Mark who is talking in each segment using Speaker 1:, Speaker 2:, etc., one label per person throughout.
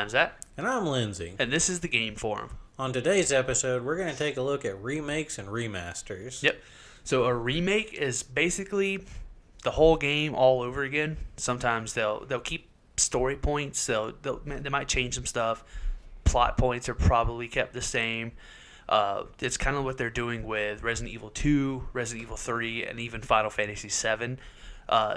Speaker 1: I'm Zach.
Speaker 2: And I'm Lindsay.
Speaker 1: And this is the Game Forum.
Speaker 2: On today's episode, we're going to take a look at remakes and remasters.
Speaker 1: Yep. So a remake is basically the whole game all over again. Sometimes they'll keep story points. They might change some stuff. Plot points are probably kept the same. It's kind of what they're doing with Resident Evil 2, Resident Evil 3, and even Final Fantasy 7.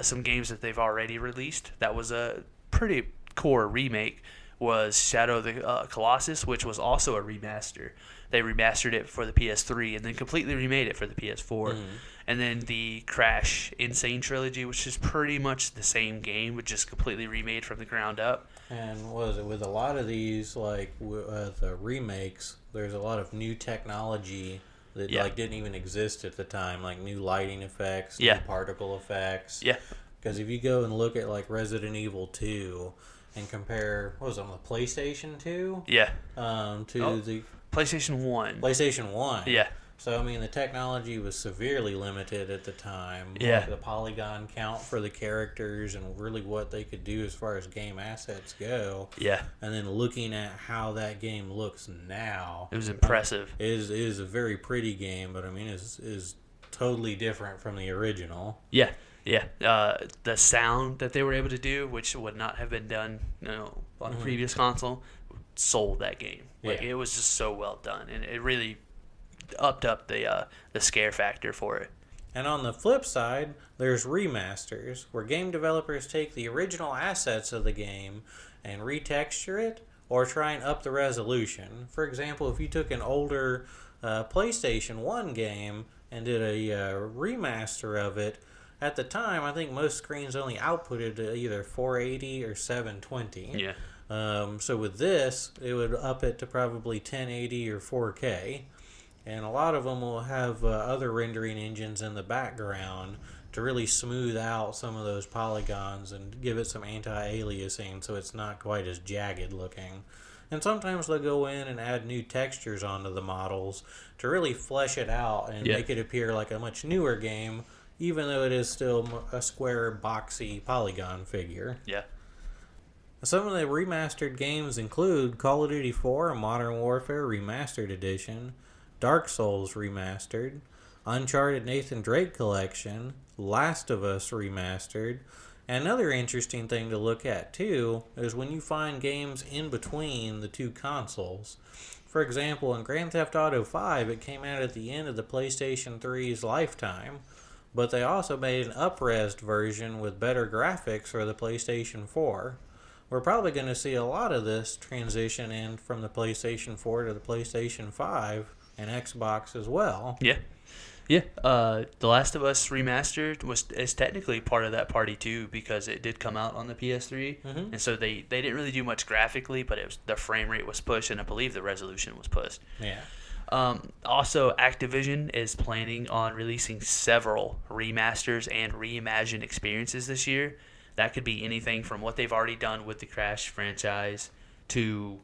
Speaker 1: Some games that they've already released. That was a pretty core remake. Was Shadow of the Colossus, which was also a remaster. They remastered it for the PS3 and then completely remade it for the PS4. Mm-hmm. And then the Crash Insane Trilogy, which is pretty much the same game, but just completely remade from the ground up.
Speaker 2: And was it with a lot of these, like the remakes, there's a lot of new technology that didn't even exist at the time, like new lighting effects, new particle effects.
Speaker 1: Yeah.
Speaker 2: Because if you go and look at like Resident Evil 2 and compare, what was it, on the PlayStation 2?
Speaker 1: Yeah.
Speaker 2: To the
Speaker 1: PlayStation 1.
Speaker 2: PlayStation 1.
Speaker 1: Yeah.
Speaker 2: So, I mean, the technology was severely limited at the time.
Speaker 1: Yeah.
Speaker 2: Like the polygon count for the characters and really what they could do as far as game assets go.
Speaker 1: Yeah.
Speaker 2: And then looking at how that game looks now.
Speaker 1: It was impressive.
Speaker 2: It is a very pretty game, but, I mean, is totally different from the original.
Speaker 1: Yeah. Yeah, the sound that they were able to do, which would not have been done, on a previous console, sold that game. Like it was just so well done, and it really upped up the scare factor for it.
Speaker 2: And on the flip side, there's remasters, where game developers take the original assets of the game and retexture it, or try and up the resolution. For example, if you took an older PlayStation 1 game and did a remaster of it. At the time, I think most screens only outputted either 480 or 720.
Speaker 1: Yeah.
Speaker 2: So with this, it would up it to probably 1080 or 4K. And a lot of them will have other rendering engines in the background to really smooth out some of those polygons and give it some anti-aliasing so it's not quite as jagged looking. And sometimes they'll go in and add new textures onto the models to really flesh it out and make it appear like a much newer game, even though it is still a square, boxy polygon figure.
Speaker 1: Yeah.
Speaker 2: Some of the remastered games include Call of Duty 4 Modern Warfare Remastered Edition, Dark Souls Remastered, Uncharted Nathan Drake Collection, Last of Us Remastered. And another interesting thing to look at, too, is when you find games in between the two consoles. For example, in Grand Theft Auto 5, it came out at the end of the PlayStation 3's lifetime. But they also made an up-resed version with better graphics for the PlayStation 4. We're probably going to see a lot of this transition in from the PlayStation 4 to the PlayStation 5 and Xbox as well.
Speaker 1: Yeah. Yeah. The Last of Us Remastered is technically part of that party too, because it did come out on the PS3. Mm-hmm. And so they didn't really do much graphically, but the frame rate was pushed, and I believe the resolution was pushed.
Speaker 2: Yeah.
Speaker 1: Also, Activision is planning on releasing several remasters and reimagined experiences this year. That could be anything from what they've already done with the Crash franchise to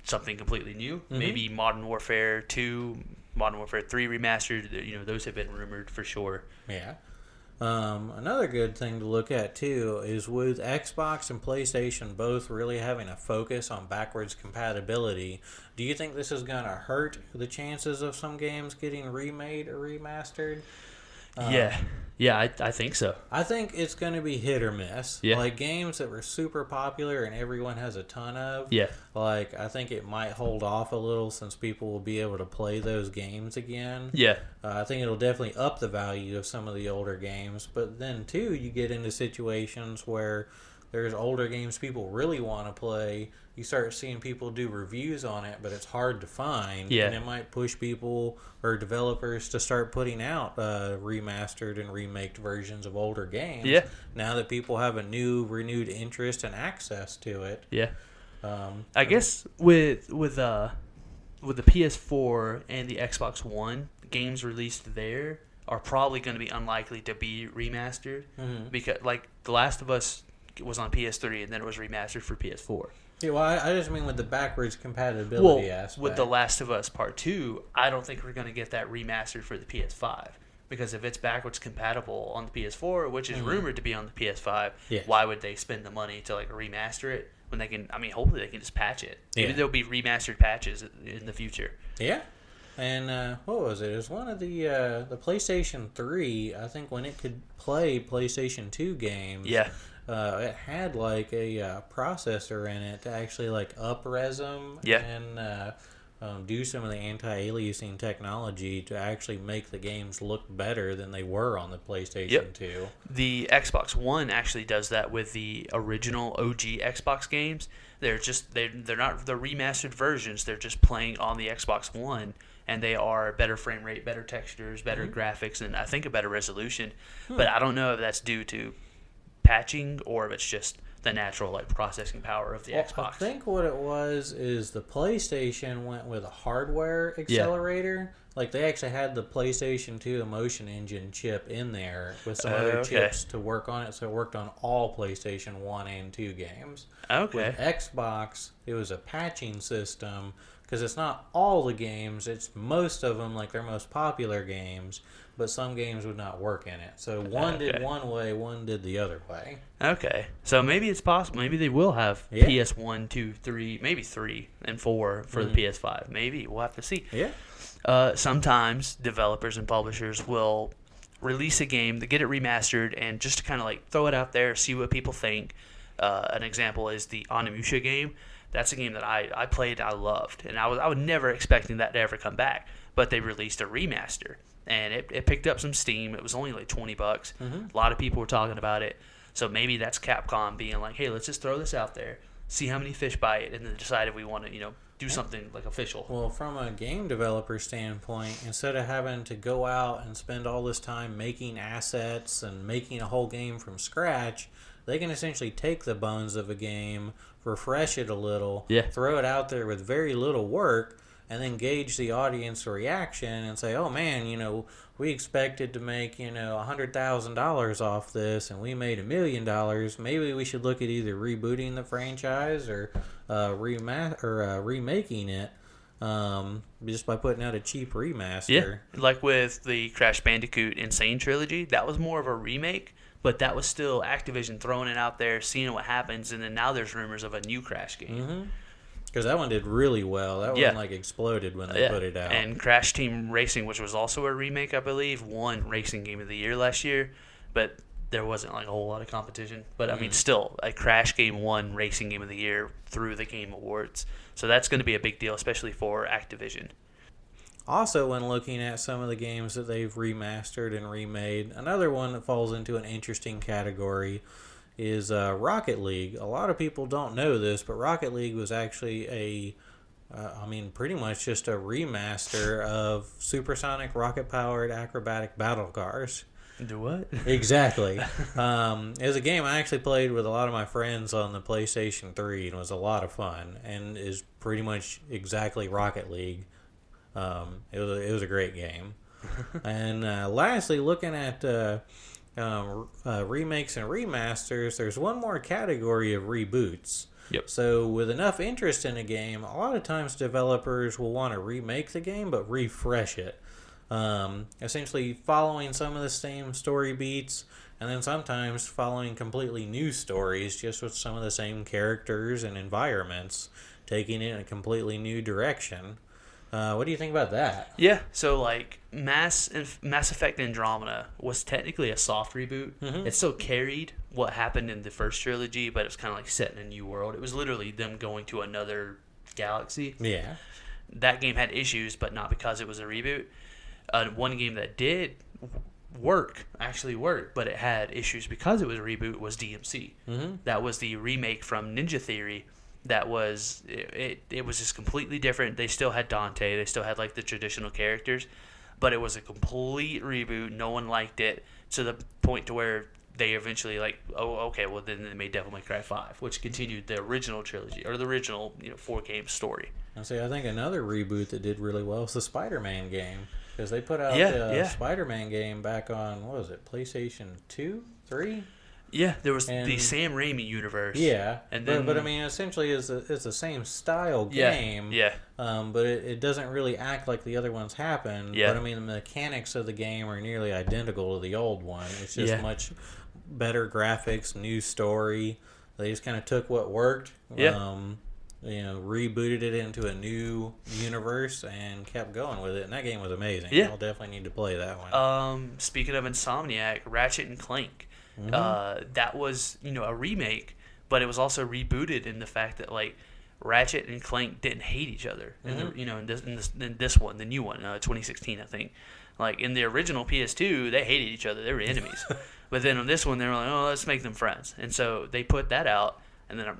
Speaker 1: something completely new. Mm-hmm. Maybe Modern Warfare 2, Modern Warfare 3 remastered. Those have been rumored for sure.
Speaker 2: Yeah. Another good thing to look at, too, is with Xbox and PlayStation both really having a focus on backwards compatibility, do you think this is going to hurt the chances of some games getting remade or remastered?
Speaker 1: Yeah, I think so.
Speaker 2: I think it's going to be hit or miss.
Speaker 1: Yeah.
Speaker 2: Like games that were super popular and everyone has a ton of.
Speaker 1: Yeah.
Speaker 2: Like I think it might hold off a little since people will be able to play those games again.
Speaker 1: Yeah.
Speaker 2: I think it'll definitely up the value of some of the older games. But then too, you get into situations where there's older games people really want to play. You start seeing people do reviews on it, but it's hard to find.
Speaker 1: Yeah.
Speaker 2: And it might push people or developers to start putting out remastered and remaked versions of older games.
Speaker 1: Yeah.
Speaker 2: Now that people have a renewed interest and access to it.
Speaker 1: Yeah. I guess with the PS4 and the Xbox One, games released there are probably going to be unlikely to be remastered. Mm-hmm. Because like The Last of Us was on PS3 and then it was remastered for PS4.
Speaker 2: Yeah, well, I just mean with the backwards compatibility aspect.
Speaker 1: With The Last of Us Part 2, I don't think we're going to get that remastered for the PS5. Because if it's backwards compatible on the PS4, which is rumored to be on the PS5, why would they spend the money to like remaster it? when they can. I mean, hopefully they can just patch it. Maybe
Speaker 2: Yeah.
Speaker 1: there'll be remastered patches in the future.
Speaker 2: Yeah. And what was it? It was one of the PlayStation 3, I think, when it could play PlayStation 2 games.
Speaker 1: Yeah.
Speaker 2: It had like a processor in it to actually like up-res them
Speaker 1: Yeah.
Speaker 2: and do some of the anti-aliasing technology to actually make the games look better than they were on the PlayStation
Speaker 1: Yep.
Speaker 2: 2.
Speaker 1: The Xbox One actually does that with the original OG Xbox games. They're not the remastered versions. They're just playing on the Xbox One, and they are better frame rate, better textures, better graphics, and I think a better resolution. But I don't know if that's due to patching or if it's just the natural like processing power of the Xbox.
Speaker 2: I think what it was is the PlayStation went with a hardware accelerator. Like they actually had the PlayStation 2 Emotion Engine chip in there with some other chips to work on it, so it worked on all PlayStation 1 and 2 games.
Speaker 1: Okay.
Speaker 2: With Xbox, it was a patching system because it's not all the games, it's most of them, like their most popular games, but some games would not work in it. So one did one way, one did the other way.
Speaker 1: Okay. So maybe it's possible. Maybe they will have PS1, 2, 3, maybe 3 and 4 for the PS5. Maybe. We'll have to see.
Speaker 2: Yeah.
Speaker 1: Sometimes developers and publishers will release a game to get it remastered and just to kind of like throw it out there, see what people think. An example is the Onimusha game. That's a game that I played, I loved, and I was never expecting that to ever come back. But they released a remaster, and it picked up some steam. It was only like $20. A lot of people were talking about it. So maybe that's Capcom being like, hey, let's just throw this out there, see how many fish buy it, and then decide if we want to, do something like official.
Speaker 2: Well, from a game developer standpoint, instead of having to go out and spend all this time making assets and making a whole game from scratch, they can essentially take the bones of a game, refresh it a little, throw it out there with very little work, and then gauge the audience reaction and say, oh man, we expected to make, $100,000 off this and we made $1 million. Maybe we should look at either rebooting the franchise or remaking it just by putting out a cheap remaster.
Speaker 1: Yeah, like with the Crash Bandicoot Insane Trilogy, that was more of a remake, but that was still Activision throwing it out there, seeing what happens, and then now there's rumors of a new Crash game.
Speaker 2: Because that one did really well. That one exploded when they put it out.
Speaker 1: And Crash Team Racing, which was also a remake, I believe, won Racing Game of the Year last year, but there wasn't like a whole lot of competition. But I mean, still, a Crash game won Racing Game of the Year through the Game Awards, so that's going to be a big deal, especially for Activision.
Speaker 2: Also, when looking at some of the games that they've remastered and remade, another one that falls into an interesting category is Rocket League. A lot of people don't know this, but Rocket League was actually pretty much just a remaster of supersonic rocket-powered acrobatic battle cars.
Speaker 1: Do what?
Speaker 2: Exactly. It was a game I actually played with a lot of my friends on the PlayStation 3 and was a lot of fun and is pretty much exactly Rocket League. It was a great game. And lastly, looking at remakes and remasters, there's one more category of reboots.
Speaker 1: Yep.
Speaker 2: So with enough interest in a game, a lot of times developers will want to remake the game but refresh it. Essentially following some of the same story beats and then sometimes following completely new stories just with some of the same characters and environments, taking it in a completely new direction. What do you think about that?
Speaker 1: Yeah, so like Mass Effect Andromeda was technically a soft reboot. It still carried what happened in the first trilogy, but it was kind of like set in a new world. It was literally them going to another galaxy.
Speaker 2: Yeah.
Speaker 1: That game had issues, but not because it was a reboot. One game that did actually work, but it had issues because it was a reboot, was DMC. That was the remake from Ninja Theory. That was it was just completely different. They still had Dante, they still had like the traditional characters, but it was a complete reboot. No one liked it to the point to where they eventually like, oh, okay, well then they made Devil May Cry 5, which continued the original trilogy or the original 4-game story.
Speaker 2: I think another reboot that did really well was the Spider-Man game, because they put out the Spider-Man game back on, what was it, PlayStation 2, 3?
Speaker 1: Yeah, there was the Sam Raimi universe.
Speaker 2: Yeah,
Speaker 1: and then,
Speaker 2: but I mean, essentially, it's the same style game.
Speaker 1: Yeah.
Speaker 2: But it doesn't really act like the other ones happened.
Speaker 1: Yeah.
Speaker 2: But I mean, the mechanics of the game are nearly identical to the old one. It's just much better graphics, new story. They just kind of took what worked,
Speaker 1: Yeah.
Speaker 2: rebooted it into a new universe and kept going with it. And that game was amazing.
Speaker 1: Yeah.
Speaker 2: I'll definitely need to play that one.
Speaker 1: Speaking of Insomniac, Ratchet and Clank,
Speaker 2: Mm-hmm.
Speaker 1: that was a remake, but it was also rebooted in the fact that like Ratchet and Clank didn't hate each other.
Speaker 2: Mm-hmm.
Speaker 1: In this one, the new one, 2016, I think. Like in the original PS2, they hated each other; they were enemies. But then on this one, they were like, "Oh, let's make them friends," and so they put that out. And then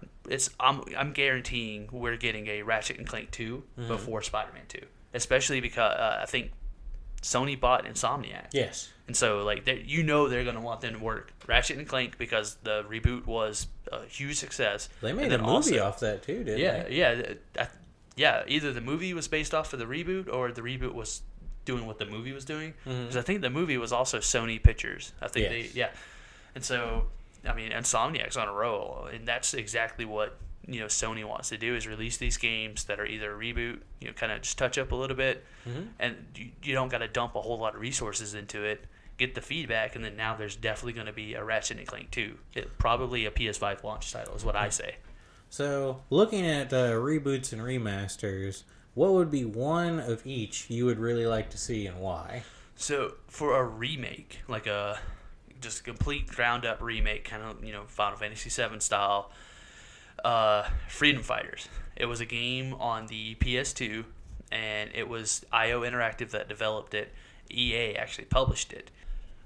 Speaker 1: I'm guaranteeing we're getting a Ratchet and Clank 2
Speaker 2: Mm-hmm.
Speaker 1: before Spider-Man 2, especially because I think Sony bought Insomniac.
Speaker 2: Yes.
Speaker 1: And so, like, they're going to want them to work Ratchet and Clank because the reboot was a huge success.
Speaker 2: They made
Speaker 1: And
Speaker 2: a
Speaker 1: then
Speaker 2: movie
Speaker 1: also,
Speaker 2: off that too, didn't
Speaker 1: yeah,
Speaker 2: they?
Speaker 1: yeah. Either the movie was based off of the reboot or the reboot was doing what the movie was doing. Because I think the movie was also Sony Pictures. I think
Speaker 2: Yes.
Speaker 1: And so, I mean, Insomniac's on a roll, and that's exactly what Sony wants to do is release these games that are either a reboot, kind of just touch up a little bit, and you don't got to dump a whole lot of resources into it. Get the feedback, and then now there's definitely going to be a Ratchet and Clank 2. Probably a PS5 launch title is what I say.
Speaker 2: So, looking at reboots and remasters, what would be one of each you would really like to see and why?
Speaker 1: So for a remake, like a just complete ground up remake, kind of Final Fantasy VII style, Freedom Fighters. It was a game on the PS2, and it was IO Interactive that developed it. EA actually published it.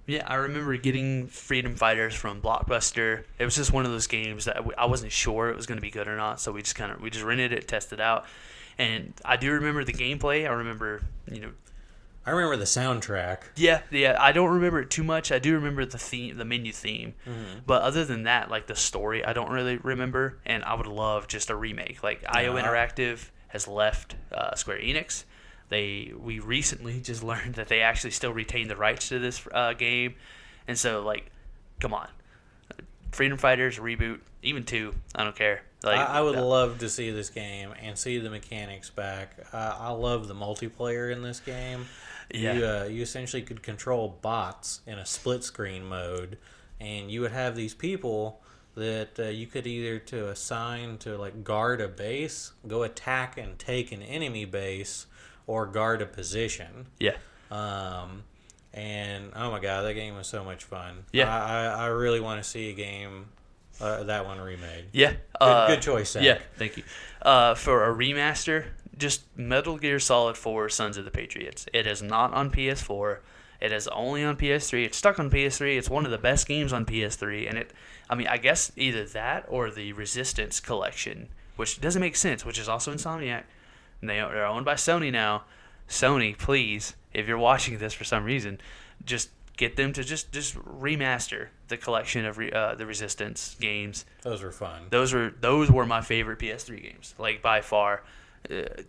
Speaker 1: Yeah, I remember getting Freedom Fighters from Blockbuster. It was just one of those games that I wasn't sure it was going to be good or not, so we just rented it, tested it out, and I do remember the gameplay. I remember
Speaker 2: I remember the soundtrack.
Speaker 1: Yeah. I don't remember it too much. I do remember the theme, the menu theme, but other than that, like the story, I don't really remember. And I would love just a remake. Like IO Interactive has left Square Enix. We recently just learned that they actually still retain the rights to this game, and so like, come on, Freedom Fighters reboot, even 2, I don't care. Like
Speaker 2: I would love to see this game and see the mechanics back. I love the multiplayer in this game.
Speaker 1: Yeah.
Speaker 2: You essentially could control bots in a split screen mode, and you would have these people that you could either to assign to like guard a base, go attack and take an enemy base, or guard a position.
Speaker 1: Yeah.
Speaker 2: And oh my god, that game was so much fun.
Speaker 1: Yeah.
Speaker 2: I really want to see a game that one remade.
Speaker 1: Yeah.
Speaker 2: Good choice, Zach.
Speaker 1: Yeah, thank you. For a remaster, just Metal Gear Solid 4 Sons of the Patriots. It is not on PS4. It is only on PS3. It's stuck on PS3. It's one of the best games on PS3. And I guess either that or the Resistance collection, which doesn't make sense, which is also Insomniac. And they're owned by Sony now. Sony, please, if you're watching this for some reason, just get them to just remaster the collection of the Resistance games.
Speaker 2: Those were fun.
Speaker 1: Those were my favorite PS3 games, like by far. That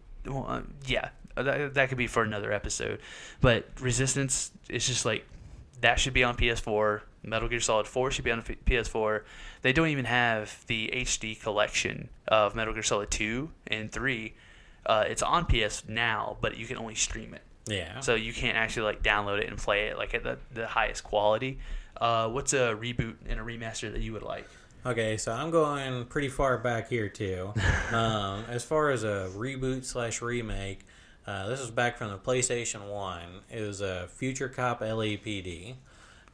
Speaker 1: could be for another episode. But Resistance is just like that should be on PS4. Metal Gear Solid 4 should be on PS4. They don't even have the HD collection of Metal Gear Solid 2 and 3. It's on PS now, but you can only stream it.
Speaker 2: Yeah.
Speaker 1: So you can't actually like download it and play it like at the highest quality. What's a reboot and a remaster that you would like?
Speaker 2: Okay, so I'm going pretty far back here too. As far as a reboot / remake, this is back from the PlayStation 1. It was a Future Cop LAPD,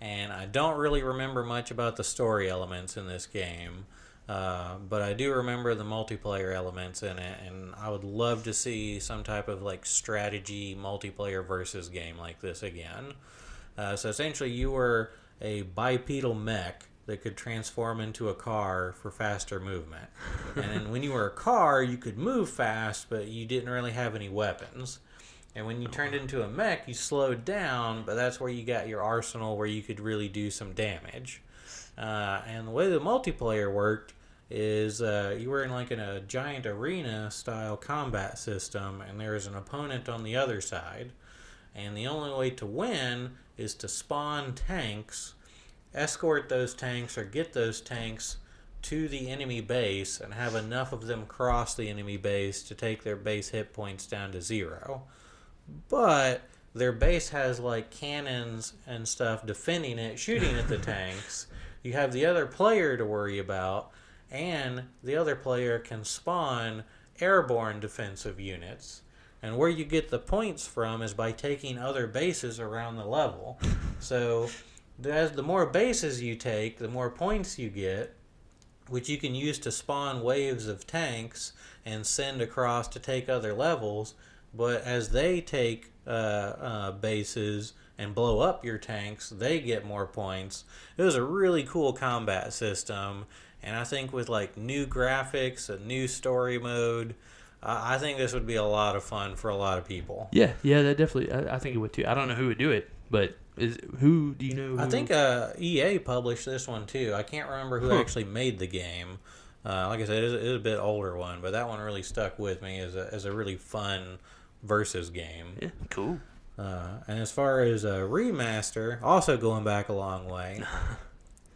Speaker 2: and I don't really remember much about the story elements in this game. But I do remember the multiplayer elements in it, and I would love to see some type of like strategy multiplayer versus game like this again. So essentially, you were a bipedal mech that could transform into a car for faster movement. And then when you were a car, you could move fast, but you didn't really have any weapons. And when you turned into a mech, you slowed down, but that's where you got your arsenal where you could really do some damage. And the way the multiplayer worked is you were in like in a giant arena style combat system, and there was an opponent on the other side, and the only way to win is to spawn tanks, escort those tanks or get those tanks to the enemy base and have enough of them cross the enemy base to take their base hit points down to 0. But their base has like cannons and stuff defending it, shooting at the tanks. You have the other player to worry about, and the other player can spawn airborne defensive units. And where you get the points from is by taking other bases around the level. So, as the more bases you take, the more points you get, which you can use to spawn waves of tanks and send across to take other levels. But as they take bases and blow up your tanks, they get more points. It was a really cool combat system, and I think with like new graphics, a new story mode, I think this would be a lot of fun for a lot of people.
Speaker 3: Yeah, that definitely. I think it would too. I don't know who would do it, but who do you know?
Speaker 2: I think EA published this one too. I can't remember who actually made the game. Like I said, it's a bit older one, but that one really stuck with me as a really fun versus game.
Speaker 3: Yeah, cool.
Speaker 2: And as far as a remaster, also going back a long way,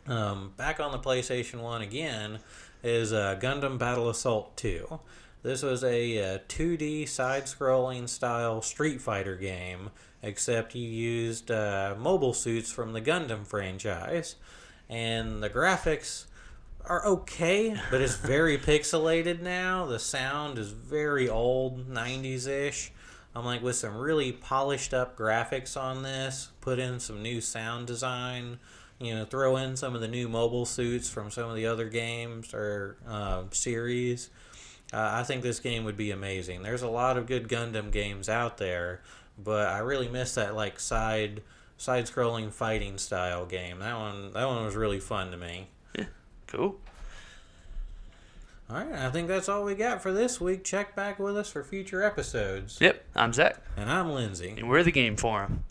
Speaker 2: back on the PlayStation 1 again, is Gundam Battle Assault 2. This was a 2D side-scrolling style Street Fighter game, except you used mobile suits from the Gundam franchise. And the graphics are okay, but it's very pixelated now. The sound is very old, 90s-ish. I'm like, with some really polished up graphics on this, put in some new sound design, throw in some of the new mobile suits from some of the other games or series. I think this game would be amazing. There's a lot of good Gundam games out there, but I really miss that like side-scrolling fighting style game. That one was really fun to me.
Speaker 3: Yeah, cool.
Speaker 2: All right, I think that's all we got for this week. Check back with us for future episodes.
Speaker 3: Yep, I'm Zach.
Speaker 2: And I'm Lindsay.
Speaker 3: And we're the Game Forum.